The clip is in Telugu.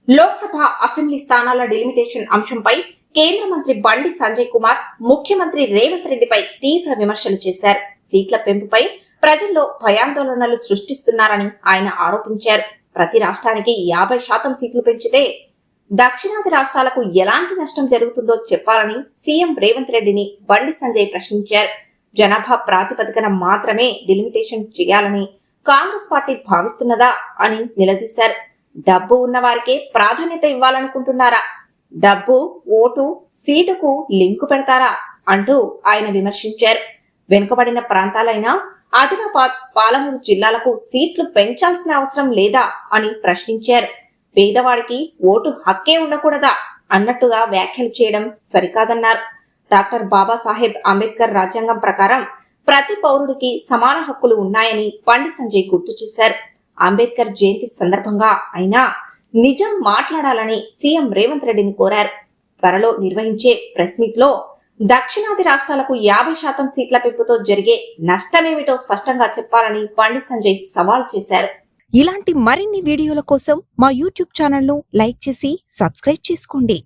లోక్సభ అసెంబ్లీ స్థానాల డిలిమిటేషన్ అంశంపై కేంద్ర మంత్రి బండి సంజయ్ కుమార్ ముఖ్యమంత్రి రేవంత్ రెడ్డిపై తీవ్ర విమర్శలు చేశారు. సీట్ల పెంపుపై ప్రజల్లో భయాందోళనలు సృష్టిస్తున్నారని ఆయన ఆరోపించారు. ప్రతి రాష్ట్రానికి 50% సీట్లు పెంచితే దక్షిణాది రాష్ట్రాలకు ఎలాంటి నష్టం జరుగుతుందో చెప్పాలని సీఎం రేవంత్ రెడ్డిని బండి సంజయ్ ప్రశ్నించారు. జనాభా ప్రాతిపదికన మాత్రమే డిలిమిటేషన్ చేయాలని కాంగ్రెస్ పార్టీ భావిస్తున్నదా అని నిలదీశారు. డబ్బు ఉన్న వారికే ప్రాధాన్యత ఇవ్వాలనుకుంటున్నారా? డబ్బు, ఓటు, సీటుకు లింకు పెడతారా అంటూ ఆయన విమర్శించారు. వెనుకబడిన ప్రాంతాలైన ఆదిలాబాద్, పాలమూరు జిల్లాలకు సీట్లు పెంచాల్సిన అవసరం లేదా అని ప్రశ్నించారు. పేదవాడికి ఓటు హక్కే ఉండకూడదా అన్నట్టుగా వ్యాఖ్యలు చేయడం సరికాదన్నారు. డాక్టర్ బాబాసాహెబ్ అంబేద్కర్ రాజ్యాంగం ప్రకారం ప్రతి పౌరుడికి సమాన హక్కులు ఉన్నాయని బండి సంజయ్ గుర్తు చేశారు. అంబేద్కర్ జయంతి సందర్భంగా అయినా నిజం మాట్లాడాలని సీఎం రేవంత్ రెడ్డిని కోరారు. త్వరలో నిర్వహించే ప్రెస్ మీట్ లో దక్షిణాది రాష్ట్రాలకు 50% సీట్ల పెంపుతో జరిగే నష్టమేమిటో స్పష్టంగా చెప్పాలని బండి సంజయ్ సవాల్ చేశారు. ఇలాంటి మరిన్ని వీడియోల కోసం మా యూట్యూబ్ ఛానల్ ను లైక్ చేసి సబ్స్క్రైబ్ చేసుకోండి.